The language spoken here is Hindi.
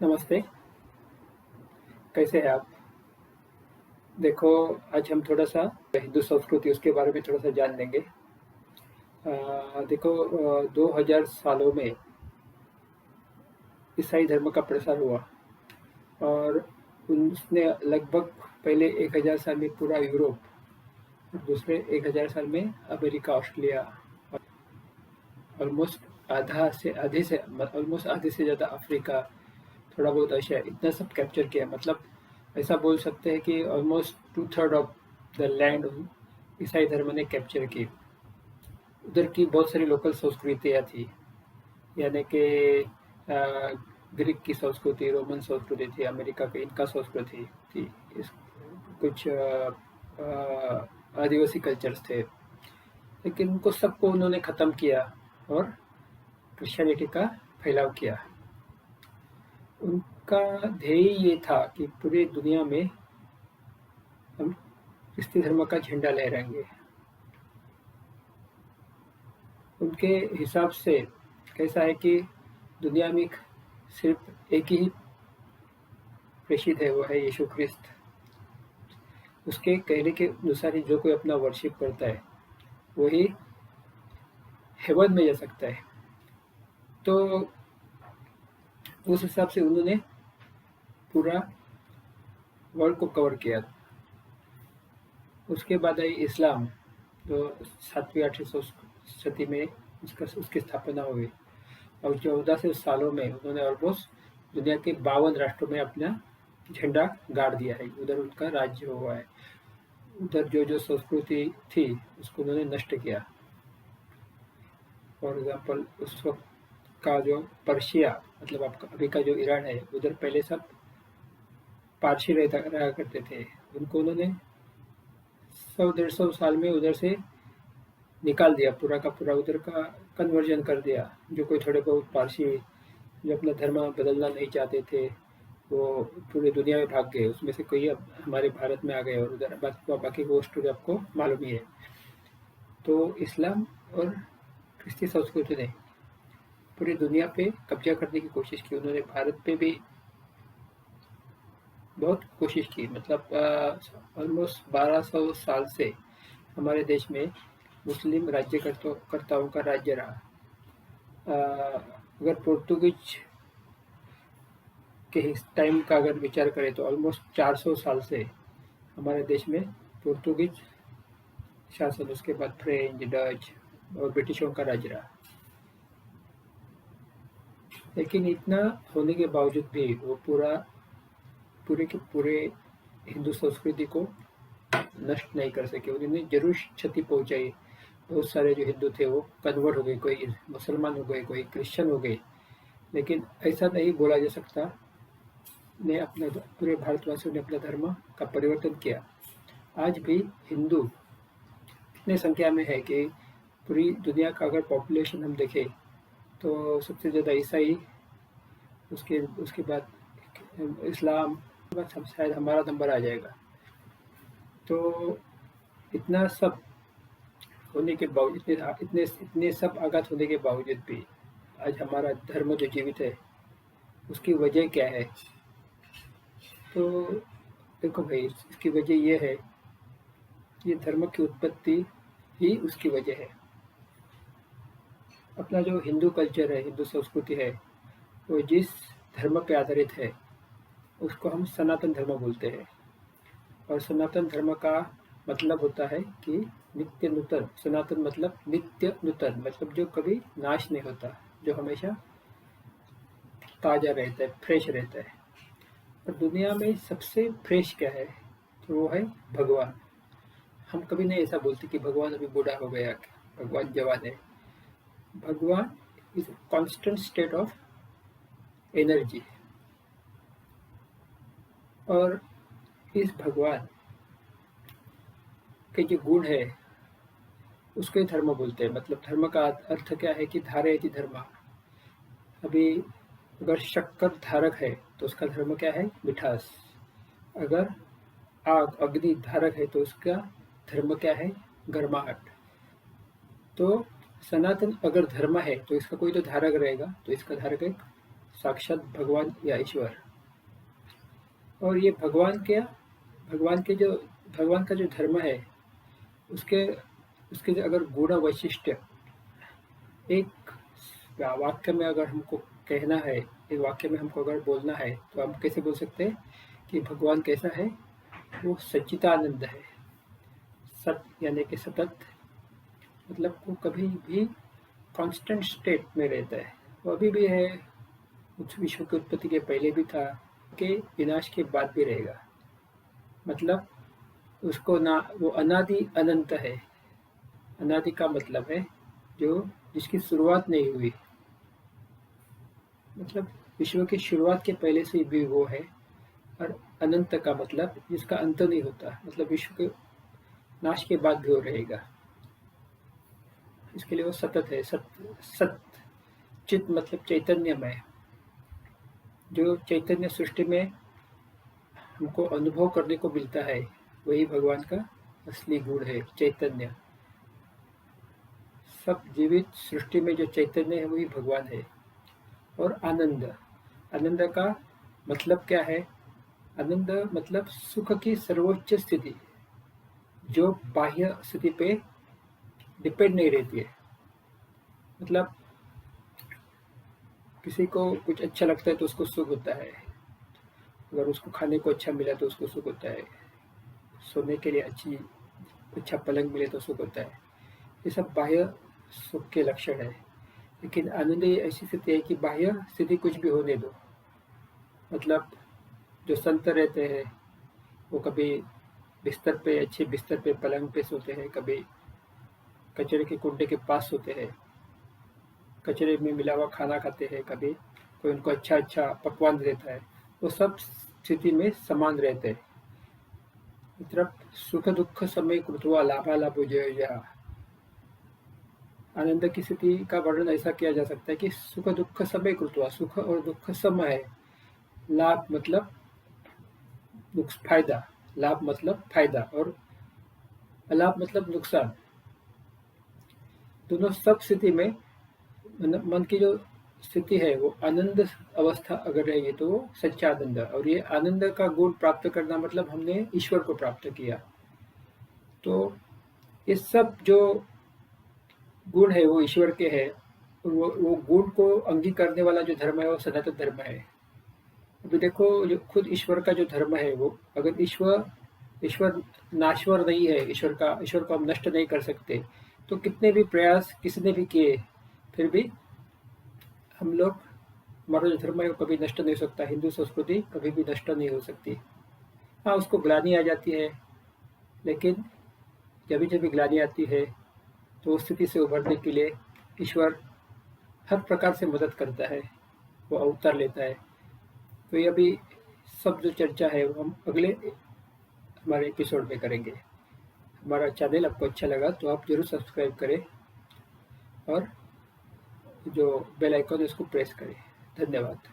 नमस्ते, कैसे हैं आप? देखो, आज हम थोड़ा-सा हिंदू संस्कृति उसके बारे में थोड़ा-सा जान लेंगे। देखो 2000 सालों में ईसाई धर्म का प्रसार हुआ और उसने लगभग पहले 1000 साल में पूरा यूरोप और दूसरे 1000 साल में अमेरिका, ऑस्ट्रेलिया, ऑलमोस्ट ऑलमोस्ट आधे से ज़्यादा अफ्रीका, थोड़ा बहुत एशिया, इतना सब कैप्चर किया। मतलब ऐसा बोल सकते हैं कि ऑलमोस्ट 2/3 ऑफ द लैंड ईसाई धर्म ने कैप्चर की। उधर की बहुत सारी लोकल संस्कृतियाँ थी, यानी कि ग्रीक की संस्कृति, रोमन संस्कृति थी, अमेरिका की इनका संस्कृति थी, इस कुछ आदिवासी कल्चर्स थे, लेकिन उनको सबको उन्होंने ख़त्म किया और क्रिश्चियनिटी का फैलाव किया। उनका ध्येय ये था कि पूरी दुनिया में हम क्रिस्ती धर्म का झंडा लहराएंगे। उनके हिसाब से कैसा है कि दुनिया में सिर्फ एक ही प्रेषित है, वो है यीशु ख्रिस्त। उसके कहने के अनुसार ही जो कोई अपना वर्शिप करता है वही हेवन में जा सकता है। तो उस हिसाब से उन्होंने पूरा वर्ल्ड को कवर किया। उसके बाद आई इस्लाम, जो 7वीं-8वीं सदी में उसकी स्थापना हुई और 1400 सालों में उन्होंने ऑलमोस्ट दुनिया के 52 राष्ट्रों में अपना झंडा गाड़ दिया है। उधर उनका राज्य हुआ है। उधर जो संस्कृति थी उसको उन्होंने नष्ट किया। फॉर एग्जाम्पल उस वक्त का जो पर्शिया, मतलब आपका अभी का जो ईरान है, उधर पहले सब पारसी रहा करते थे। उनको उन्होंने 100-150 साल में उधर से निकाल दिया, पूरा का पूरा उधर का कन्वर्जन कर दिया। जो कोई थोड़े बहुत पारसी जो अपना धर्म बदलना नहीं चाहते थे वो पूरी दुनिया में भाग गए। उसमें से कोई अब हमारे भारत में आ गए और उधर बाकी वो स्टोरी आपको मालूम ही है। तो इस्लाम और क्रिस्ती संस्कृति ने पूरी दुनिया पे कब्जा करने की कोशिश की। उन्होंने भारत पे भी बहुत कोशिश की। मतलब ऑलमोस्ट 1200 साल से हमारे देश में मुस्लिम राज्यकर्ताओं का राज्य रहा। अगर पोर्तुगीज के इस टाइम का अगर विचार करें तो ऑलमोस्ट 400 साल से हमारे देश में पोर्तुगीज शासन, उसके बाद फ्रेंच, डच और ब्रिटिशों का राज्य रहा। लेकिन इतना होने के बावजूद भी वो पूरे के पूरे हिंदू संस्कृति को नष्ट नहीं कर सके। उन्होंने जरूर क्षति पहुंचाई। बहुत सारे जो हिंदू थे वो कन्वर्ट हो गए, कोई मुसलमान हो गए, कोई क्रिश्चियन हो गए। लेकिन ऐसा नहीं बोला जा सकता ने अपने पूरे भारतवासियों ने अपना धर्म का परिवर्तन किया। आज भी हिंदू इतने संख्या में है कि पूरी दुनिया का अगर पॉपुलेशन हम देखें तो सबसे ज़्यादा ईसाई, उसके उसके बाद इस्लाम, बस हम शायद हमारा नंबर आ जाएगा। तो इतना सब होने के बावजूद, इतने इतने सब आघात होने के बावजूद भी आज हमारा धर्म जो जीवित है उसकी वजह क्या है? तो देखो भाई, इसकी वजह ये है, ये धर्म की उत्पत्ति ही उसकी वजह है। अपना जो हिंदू कल्चर है, हिंदू संस्कृति है, वो जिस धर्म पे आधारित है उसको हम सनातन धर्म बोलते हैं। और सनातन धर्म का मतलब होता है कि नित्य नूतन। सनातन मतलब नित्य नूतन, मतलब जो कभी नाश नहीं होता, जो हमेशा ताज़ा रहता है, फ्रेश रहता है। और दुनिया में सबसे फ्रेश क्या है? तो वो है भगवान। हम कभी नहीं ऐसा बोलते कि भगवान अभी बूढ़ा हो गया, भगवान जवान है। भगवान is constant state of energy. और इस भगवान के जो गुण है उसको ही धर्म बोलते हैं। मतलब धर्म का अर्थ क्या है कि धारयति धर्म। अभी अगर शक्कर धारक है तो उसका धर्म क्या है? मिठास। अगर आग, अग्नि धारक है तो उसका धर्म क्या है? गर्माहट। तो सनातन अगर धर्म है तो इसका कोई तो धारक रहेगा, तो इसका धारक है साक्षात भगवान या ईश्वर। और ये भगवान का जो धर्म है, उसके उसके जो अगर गुण वैशिष्ट्य एक वाक्य में अगर हमको कहना है, एक वाक्य में हमको अगर बोलना है, तो हम कैसे बोल सकते हैं कि भगवान कैसा है? वो सच्चिदानंद है। सत यानी कि सतत, मतलब वो कभी भी कांस्टेंट स्टेट में रहता है। वो अभी भी है, उस विश्व की उत्पत्ति के पहले भी था, के विनाश के बाद भी रहेगा। मतलब उसको ना, वो अनादि अनंत है। अनादि का मतलब है जो जिसकी शुरुआत नहीं हुई, मतलब विश्व की शुरुआत के पहले से भी वो है। और अनंत का मतलब जिसका अंत नहीं होता, मतलब विश्व के नाश के बाद भी वो रहेगा। इसके लिए वो सतत है। सत चित मतलब चैतन्यमय। जो चैतन्य सृष्टि में हमको अनुभव करने को मिलता है, वही भगवान का असली गुण है, चैतन्य। सब जीवित सृष्टि में जो चैतन्य है वही भगवान है। और आनंद, आनंद का मतलब क्या है? आनंद मतलब सुख की सर्वोच्च स्थिति, जो बाह्य स्थिति पे डिपेंड नहीं रहती है। मतलब किसी को कुछ अच्छा लगता है तो उसको सुख होता है, अगर उसको खाने को अच्छा मिला तो उसको सुख होता है, सोने के लिए अच्छा पलंग मिले तो सुख होता है। ये सब बाह्य सुख के लक्षण है। लेकिन आनंद ये ऐसी स्थिति है कि बाह्य स्थिति कुछ भी होने दो, मतलब जो संत रहते हैं वो कभी बिस्तर पे, अच्छे बिस्तर पे, पलंग पे सोते हैं, कभी कचरे के कुंडे के पास सोते हैं, कचरे में मिला हुआ खाना खाते हैं, कभी कोई उनको अच्छा अच्छा पकवान देता है। वो सब स्थिति में समान रहते हैं। तरफ सुख दुख समय कृत्वा लाभालाभो जय। आनंद की स्थिति का वर्णन ऐसा किया जा सकता है कि सुख दुख समय कृत्वा, सुख और दुख सम है। लाभ मतलब फायदा, लाभ मतलब फायदा, और अलाभ मतलब नुकसान। दोनों सब स्थिति में मन की जो स्थिति है वो आनंद अवस्था अगर रहेगी तो वो सच्चा आनंद है। और ये आनंद का गुण प्राप्त करना मतलब हमने ईश्वर को प्राप्त किया। तो ये सब जो गुण है वो ईश्वर के है। वो गुण को अंगी करने वाला जो धर्म है वो सनातन धर्म है। अभी देखो, जो खुद ईश्वर का जो धर्म है, वो अगर ईश्वर नाश्वर नहीं है, ईश्वर को हम नष्ट नहीं कर सकते, तो कितने भी प्रयास किसी ने भी किए, फिर भी हम लोग, हमारा जो धर्म है वो कभी नष्ट नहीं हो सकता। हिंदू संस्कृति कभी भी नष्ट नहीं हो सकती। हाँ, उसको ग्लानि आ जाती है, लेकिन जब जब ग्लानि आती है तो उस स्थिति से उभरने के लिए ईश्वर हर प्रकार से मदद करता है, वो अवतार लेता है। तो ये अभी सब जो चर्चा है वो हम अगले हमारे एपिसोड में करेंगे। हमारा चैनल आपको अच्छा लगा तो आप जरूर सब्सक्राइब करें और जो बेल आइकन है उसको प्रेस करें। धन्यवाद।